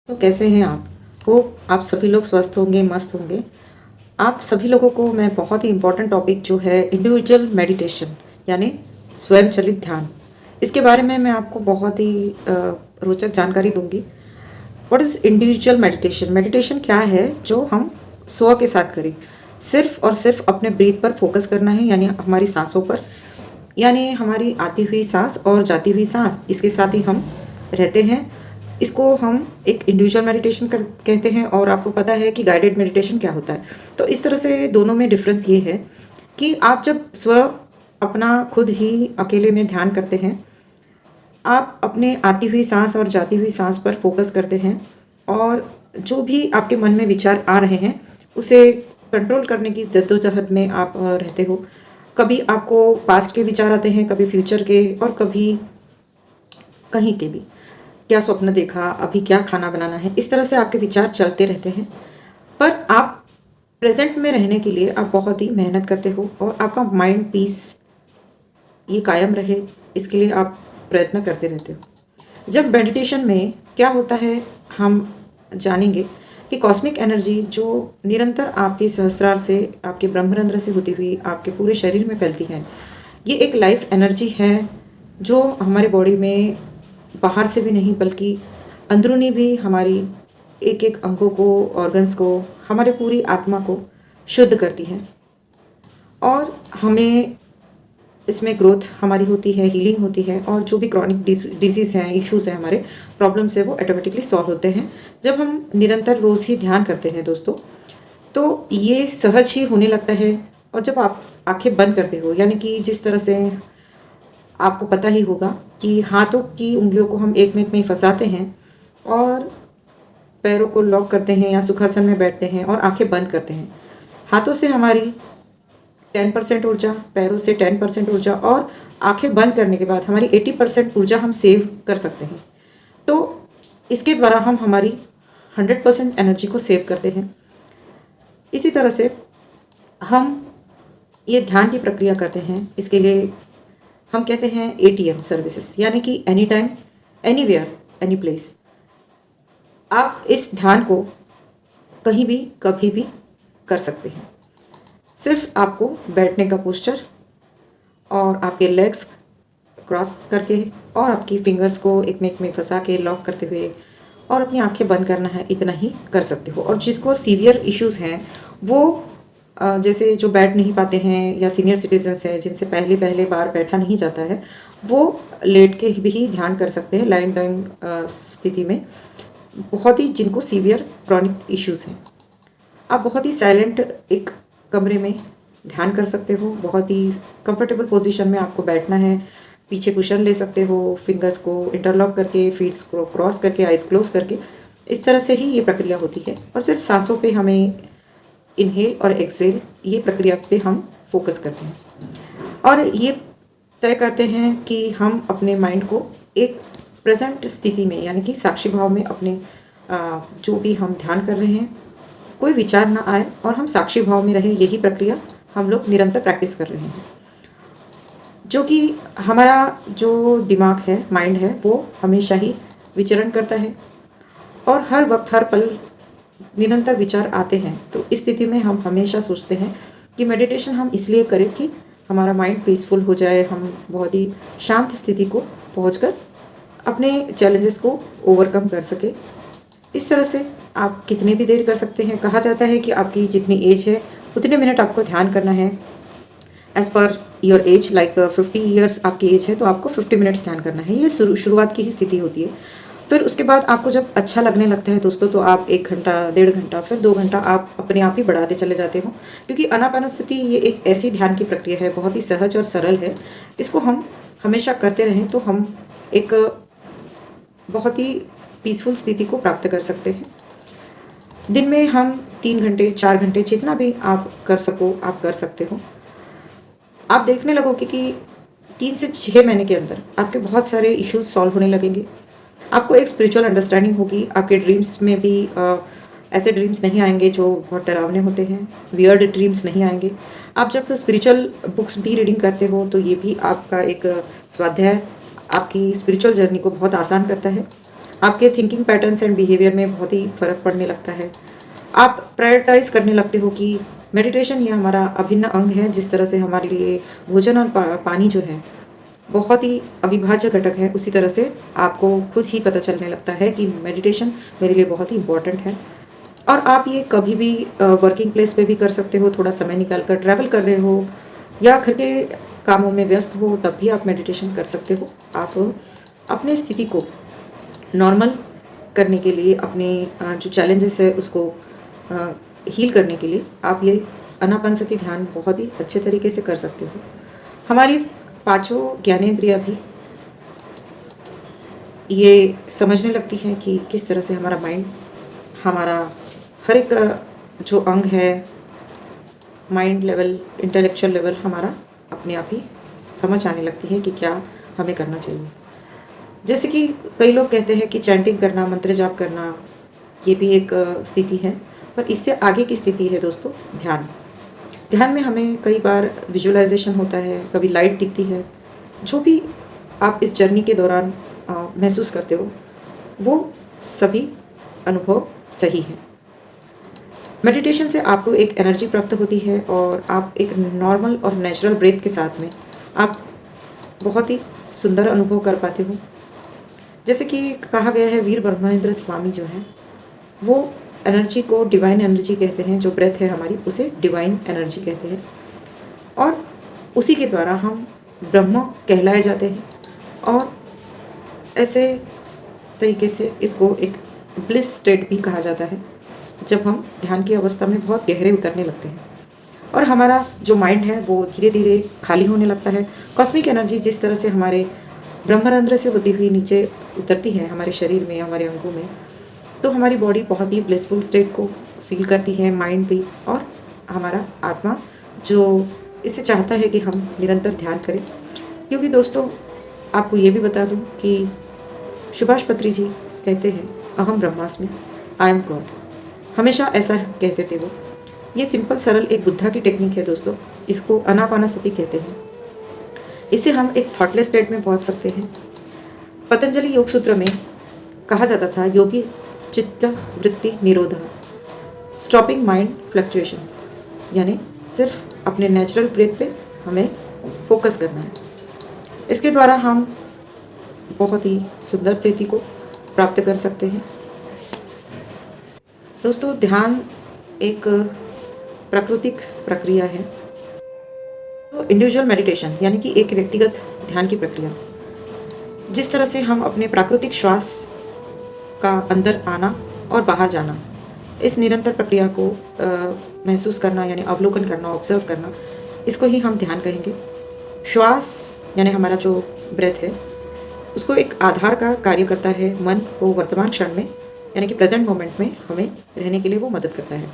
तो कैसे हैं आप? होप आप सभी लोग स्वस्थ होंगे, मस्त होंगे। आप सभी लोगों को मैं बहुत ही इम्पोर्टेंट टॉपिक जो है इंडिविजुअल मेडिटेशन यानी स्वयं चलित ध्यान, इसके बारे में मैं आपको बहुत ही रोचक जानकारी दूँगी। What is individual meditation? Meditation क्या है जो हम स्व के साथ करें। सिर्फ़ और सिर्फ़ अपने ब्रीथ पर फ़ोकस करना है यानी हमारी साँसों पर, यानी हमारी आती हुई साँस और जाती हुई साँस इसके साथ ही हम रहते हैं। इसको हम एक इंडिविजुअल मेडिटेशन कहते हैं और आपको पता है कि गाइडेड मेडिटेशन क्या होता है। तो इस तरह से दोनों में डिफ़रेंस ये है कि आप जब अपना खुद ही अकेले में ध्यान करते हैं, आप अपने आती हुई साँस और जाती हुई साँस पर फ़ोकस करते हैं और जो भी आपके मन में विचार आ रहे हैं, उसे कंट्रोल करने की जद्दोजहद में आप रहते हो। कभी आपको पास्ट के विचार आते हैं, कभी फ्यूचर के और कभी कहीं के भी। क्या स्वप्न देखा, अभी क्या खाना बनाना है, इस तरह से आपके विचार चलते रहते हैं। पर आप प्रेज़ेंट में रहने के लिए आप बहुत ही मेहनत करते हो और आपका माइंड पीस ये कायम रहे, इसके लिए आप प्रयत्न करते रहते हो। जब मेडिटेशन में क्या होता है, हम जानेंगे कि कॉस्मिक एनर्जी जो निरंतर आपके सहस्त्रार से, आपके ब्रह्मरंध्र से होती हुई आपके पूरे शरीर में फैलती है। ये एक लाइफ एनर्जी है जो हमारे बॉडी में बाहर से भी नहीं बल्कि अंदरूनी भी हमारी एक-एक अंगों को, ऑर्गन्स को, हमारे पूरी आत्मा को शुद्ध करती है और हमें इसमें ग्रोथ हमारी होती है, हीलिंग होती है और जो भी क्रॉनिक डिज़ीज़ हैं, इश्यूज़ हैं, हमारे प्रॉब्लम्स हैं, वो ऑटोमेटिकली सॉल्व होते हैं। जब हम निरंतर रोज़ ही ध्यान करते हैं दोस्तों, तो ये सहज ही होने लगता है और जब आप आँखें बंद करते हो, यानी कि जिस तरह से आपको पता ही होगा कि हाथों की उँगलियों को हम एक में फँसाते हैं और पैरों को लॉक करते हैं या सुखासन में बैठते हैं और आँखें बंद करते हैं। हाथों से हमारी 10% ऊर्जा, पैरों से 10% ऊर्जा और आँखें बंद करने के बाद हमारी 80% ऊर्जा हम सेव कर सकते हैं। तो इसके द्वारा हम हमारी 100% एनर्जी को सेव करते हैं। इसी तरह से हम ये ध्यान की प्रक्रिया करते हैं, इसके लिए हम कहते हैं एटीएम सर्विसेज, यानी कि any time, anywhere, any place. आप इस ध्यान को कहीं भी, कभी भी कर सकते हैं। सिर्फ आपको बैठने का पोस्चर और आपके लेग्स क्रॉस करके और आपकी फिंगर्स को एक में फंसा के लॉक करते हुए और अपनी आंखें बंद करना है, इतना ही कर सकते हो। और जिसको सीवियर इश्यूज़ हैं वो जैसे जो बैठ नहीं पाते हैं या सीनियर सिटीजन्स हैं जिनसे पहले पहले बार बैठा नहीं जाता है, वो लेट के भी ध्यान कर सकते हैं लाइन डाउन स्थिति में। बहुत ही जिनको सीवियर क्रॉनिक इश्यूज़ हैं, आप बहुत ही साइलेंट एक कमरे में ध्यान कर सकते हो। बहुत ही कंफर्टेबल पोजीशन में आपको बैठना है। पीछे कुशन ले सकते हो, फिंगर्स को इंटरलॉक करके, फीट्स को क्रॉस करके, आइज़ क्लोज करके। इस तरह से ही ये प्रक्रिया होती है और सिर्फ सांसों पे हमें इनहेल और एक्सहेल ये प्रक्रिया पे हम फोकस करते हैं और ये तय करते हैं कि हम अपने माइंड को एक प्रेजेंट स्थिति में, यानी कि साक्षी भाव में अपने जो भी हम ध्यान कर रहे हैं, कोई विचार ना आए और हम साक्षी भाव में रहे। यही प्रक्रिया हम लोग निरंतर प्रैक्टिस कर रहे हैं, जो कि हमारा जो दिमाग है, माइंड है, वो हमेशा ही विचरण करता है और हर वक्त, हर पल निरंतर विचार आते हैं। तो इस स्थिति में हम हमेशा सोचते हैं कि मेडिटेशन हम इसलिए करें कि हमारा माइंड पीसफुल हो जाए, हम बहुत ही शांत स्थिति को पहुंचकर अपने चैलेंजेस को ओवरकम कर सके। इस तरह से आप कितनी भी देर कर सकते हैं। कहा जाता है कि आपकी जितनी एज है उतने मिनट आपको ध्यान करना है। As per your age, like 50 years आपकी एज है तो आपको 50 मिनट्स ध्यान करना है। ये शुरुआत की ही स्थिति होती है। फिर उसके बाद आपको जब अच्छा लगने लगता है दोस्तों, तो आप 1 घंटा, 1.5 घंटा, फिर 2 घंटा आप अपने आप ही बढ़ाते चले जाते हो, क्योंकि आनापानसति ये एक ऐसी ध्यान की प्रक्रिया है, बहुत ही सहज और सरल है। इसको हम हमेशा करते रहें तो हम एक बहुत ही पीसफुल स्थिति को प्राप्त कर सकते हैं। दिन में हम 3 घंटे, 4 घंटे, जितना भी आप कर सको आप कर सकते हो। आप देखने लगोगे कि 3 से 6 महीने के अंदर आपके बहुत सारे इश्यूज सॉल्व होने लगेंगे। आपको एक स्पिरिचुअल अंडरस्टैंडिंग होगी। आपके ड्रीम्स में भी ऐसे ड्रीम्स नहीं आएंगे जो बहुत डरावने होते हैं, वियर्ड ड्रीम्स नहीं आएंगे। आप जब स्पिरिचुअल बुक्स भी रीडिंग करते हो तो ये भी आपका एक स्वाध्याय आपकी स्पिरिचुअल जर्नी को बहुत आसान करता है। आपके थिंकिंग पैटर्न्स एंड बिहेवियर में बहुत ही फ़र्क पड़ने लगता है। आप प्रायोरिटाइज़ करने लगते हो कि मेडिटेशन ये हमारा अभिन्न अंग है, जिस तरह से हमारे लिए भोजन और पानी जो है बहुत ही अविभाज्य घटक है, उसी तरह से आपको खुद ही पता चलने लगता है कि मेडिटेशन मेरे लिए बहुत ही इम्पोर्टेंट है। और आप ये कभी भी वर्किंग प्लेस पे भी कर सकते हो, थोड़ा समय निकाल कर ट्रैवल कर रहे हो या घर के कामों में व्यस्त हो, तब भी आप मेडिटेशन कर सकते हो। आप अपने स्थिति को नॉर्मल करने के लिए, अपने जो चैलेंजेस है उसको हील करने के लिए आप ये आनापानसति ध्यान बहुत ही अच्छे तरीके से कर सकते हो। हमारी पांचों ज्ञानेंद्रियाँ भी ये समझने लगती हैं कि किस तरह से हमारा माइंड, हमारा हर एक जो अंग है, माइंड लेवल, इंटेलेक्चुअल लेवल हमारा अपने आप ही समझ आने लगती है कि क्या हमें करना चाहिए। जैसे कि कई लोग कहते हैं कि चैंटिंग करना, मंत्र जाप करना, ये भी एक स्थिति है, पर इससे आगे की स्थिति है दोस्तों ध्यान। ध्यान में हमें कई बार विजुअलाइजेशन होता है, कभी लाइट दिखती है। जो भी आप इस जर्नी के दौरान महसूस करते हो, वो सभी अनुभव सही है। मेडिटेशन से आपको एक एनर्जी प्राप्त होती है और आप एक नॉर्मल और नेचुरल ब्रेथ के साथ में आप बहुत ही सुंदर अनुभव कर पाते हो। जैसे कि कहा गया है, वीर ब्रह्मेंद्र स्वामी जो हैं वो एनर्जी को डिवाइन एनर्जी कहते हैं। जो ब्रेथ है हमारी, उसे डिवाइन एनर्जी कहते हैं और उसी के द्वारा हम ब्रह्म कहलाए जाते हैं। और ऐसे तरीके से इसको एक ब्लिस स्टेट भी कहा जाता है, जब हम ध्यान की अवस्था में बहुत गहरे उतरने लगते हैं और हमारा जो माइंड है वो धीरे धीरे खाली होने लगता है। कॉस्मिक एनर्जी जिस तरह से हमारे ब्रह्मरंध्र से होती हुई नीचे उतरती है हमारे शरीर में, हमारे अंगों में, तो हमारी बॉडी बहुत ही ब्लिसफुल स्टेट को फील करती है, माइंड भी और हमारा आत्मा, जो इसे चाहता है कि हम निरंतर ध्यान करें। क्योंकि दोस्तों आपको ये भी बता दूं कि सुभाष पत्री जी कहते हैं, अहम ब्रह्मास्मि, आई एम गॉड। हमेशा ऐसा कहते थे वो। ये सिंपल सरल एक बुद्धा की टेक्निक है दोस्तों, इसको आनापानसति कहते हैं। इससे हम एक थॉटलेस स्टेट में पहुंच सकते हैं। पतंजलि योग सूत्र में कहा जाता था, योगी चित्त वृत्ति निरोध, स्टॉपिंग माइंड फ्लक्चुएशंस, यानी सिर्फ अपने नेचुरल ब्रेथ पे हमें फोकस करना है। इसके द्वारा हम बहुत ही सुंदर स्थिति को प्राप्त कर सकते हैं। दोस्तों ध्यान एक प्राकृतिक प्रक्रिया है। तो इंडिविजुअल मेडिटेशन यानी कि एक व्यक्तिगत ध्यान की प्रक्रिया, जिस तरह से हम अपने प्राकृतिक श्वास का अंदर आना और बाहर जाना, इस निरंतर प्रक्रिया को महसूस करना यानी अवलोकन करना, ऑब्जर्व करना, इसको ही हम ध्यान कहेंगे। श्वास यानी हमारा जो ब्रेथ है उसको एक आधार का कार्य करता है। मन को वर्तमान क्षण में यानी कि प्रेजेंट मोमेंट में हमें रहने के लिए वो मदद करता है।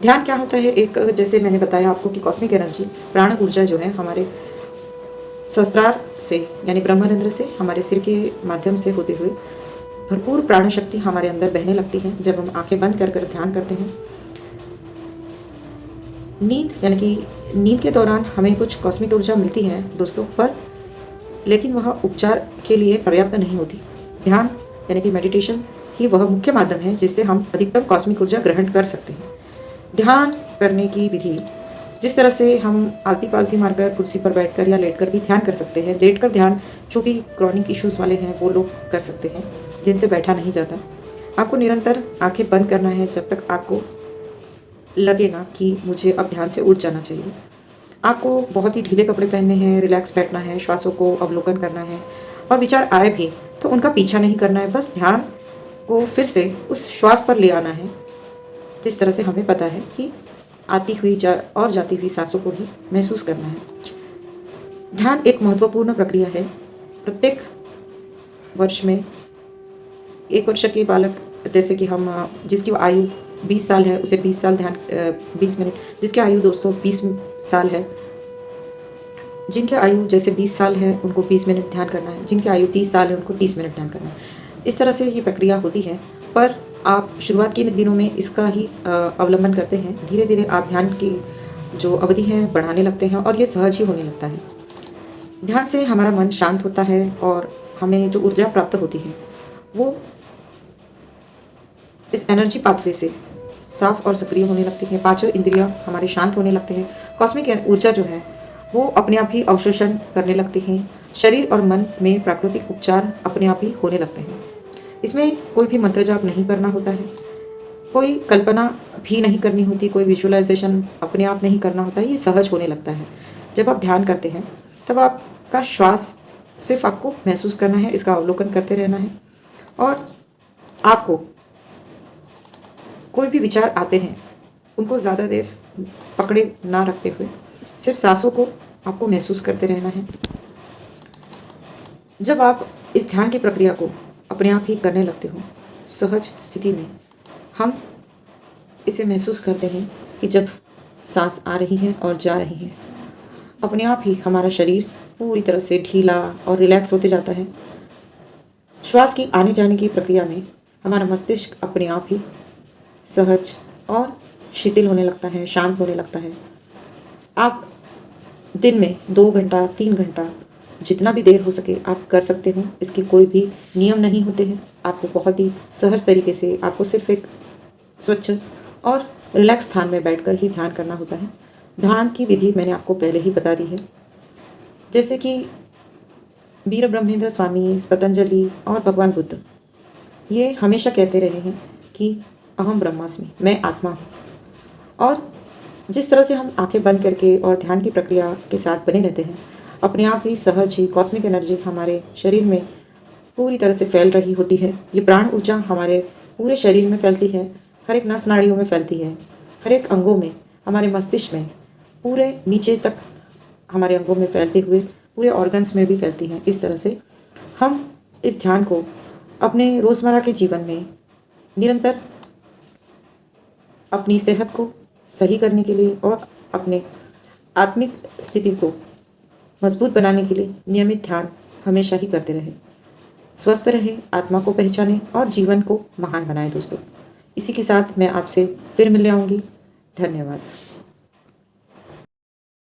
ध्यान क्या होता है? एक, जैसे मैंने बताया आपको कि कॉस्मिक एनर्जी, प्राण ऊर्जा जो है हमारे सहस्त्रार से यानी ब्रह्मरंध्र से हमारे सिर के माध्यम से होते हुए भरपूर प्राण शक्ति हमारे अंदर बहने लगती है जब हम आंखें बंद कर कर ध्यान करते हैं। नींद यानी कि नींद के दौरान हमें कुछ कॉस्मिक ऊर्जा मिलती है दोस्तों, पर लेकिन वह उपचार के लिए पर्याप्त नहीं होती। ध्यान यानी कि मेडिटेशन ही वह मुख्य माध्यम है जिससे हम अधिकतम कॉस्मिक ऊर्जा ग्रहण कर सकते हैं। ध्यान करने की विधि, जिस तरह से हम आलती पालती मारकर कुर्सी पर बैठकर या लेटकर भी ध्यान कर सकते हैं। लेटकर ध्यान जो भी क्रॉनिक इश्यूज़ वाले हैं वो लोग कर सकते हैं, जिनसे बैठा नहीं जाता। आपको निरंतर आंखें बंद करना है जब तक आपको लगे ना कि मुझे अब ध्यान से उठ जाना चाहिए। आपको बहुत ही ढीले कपड़े पहनने हैं, रिलैक्स बैठना है, श्वासों को अवलोकन करना है और विचार आए भी तो उनका पीछा नहीं करना है। बस ध्यान को फिर से उस श्वास पर ले आना है, जिस तरह से हमें पता है कि आती हुई और जाती हुई सांसों को ही महसूस करना है। ध्यान एक महत्वपूर्ण प्रक्रिया है। प्रत्येक वर्ष में 1 वर्ष के बालक, जैसे कि हम जिसकी आयु 20 साल है उसे 20 साल ध्यान 20 मिनट, जिसकी आयु दोस्तों 20 साल है, जिनकी आयु जैसे 20 साल है उनको 20 मिनट ध्यान करना है, जिनकी आयु 30 साल है उनको 30 मिनट ध्यान करना है। इस तरह से ये प्रक्रिया होती है, पर आप शुरुआत के दिनों में इसका ही अवलंबन करते हैं। धीरे धीरे आप ध्यान की जो अवधि है बढ़ाने लगते हैं और ये सहज ही होने लगता है। ध्यान से हमारा मन शांत होता है और हमें जो ऊर्जा प्राप्त होती है वो इस एनर्जी पाथवे से साफ और सक्रिय होने लगती है। पांचों इंद्रियां हमारे शांत होने लगते हैं। कॉस्मिक ऊर्जा जो है वो अपने आप ही अवशोषण करने लगती हैं। शरीर और मन में प्राकृतिक उपचार अपने आप ही होने लगते हैं। इसमें कोई भी मंत्र जाप नहीं करना होता है, कोई कल्पना भी नहीं करनी होती, कोई विजुअलाइजेशन अपने आप नहीं करना होता है। ये सहज होने लगता है। जब आप ध्यान करते हैं तब आपका श्वास सिर्फ आपको महसूस करना है, इसका अवलोकन करते रहना है। और आपको कोई भी विचार आते हैं उनको ज़्यादा देर पकड़े ना रखते हुए सिर्फ सांसों को आपको महसूस करते रहना है। जब आप इस ध्यान की प्रक्रिया को अपने आप ही करने लगते हो सहज स्थिति में, हम इसे महसूस करते हैं कि जब सांस आ रही है और जा रही है, अपने आप ही हमारा शरीर पूरी तरह से ढीला और रिलैक्स होते जाता है। श्वास की आने जाने की प्रक्रिया में हमारा मस्तिष्क अपने आप ही सहज और शिथिल होने लगता है, शांत होने लगता है। आप दिन में 2 घंटा 3 घंटा जितना भी देर हो सके आप कर सकते हो। इसकी कोई भी नियम नहीं होते हैं। आपको बहुत ही सहज तरीके से आपको सिर्फ एक स्वच्छ और रिलैक्स स्थान में बैठकर ही ध्यान करना होता है। ध्यान की विधि मैंने आपको पहले ही बता दी है। जैसे कि वीर ब्रह्मेंद्र स्वामी, पतंजलि और भगवान बुद्ध ये हमेशा कहते रहे हैं कि अहम ब्रह्मास्मि, मैं आत्मा हूँ। और जिस तरह से हम आंखें बंद करके और ध्यान की प्रक्रिया के साथ बने रहते हैं, अपने आप ही सहज ही कॉस्मिक एनर्जी हमारे शरीर में पूरी तरह से फैल रही होती है। ये प्राण ऊर्जा हमारे पूरे शरीर में फैलती है, हर एक नस नाड़ियों में फैलती है, हर एक अंगों में, हमारे मस्तिष्क में, पूरे नीचे तक हमारे अंगों में फैलते हुए पूरे ऑर्गन्स में भी फैलती हैं। इस तरह से हम इस ध्यान को अपने रोज़मर्रा के जीवन में निरंतर अपनी सेहत को सही करने के लिए और अपने आत्मिक स्थिति को मजबूत बनाने के लिए नियमित ध्यान हमेशा ही करते रहें। स्वस्थ रहे, आत्मा को पहचानें और जीवन को महान बनाएं दोस्तों। इसी के साथ मैं आपसे फिर मिलने आऊँगी। धन्यवाद।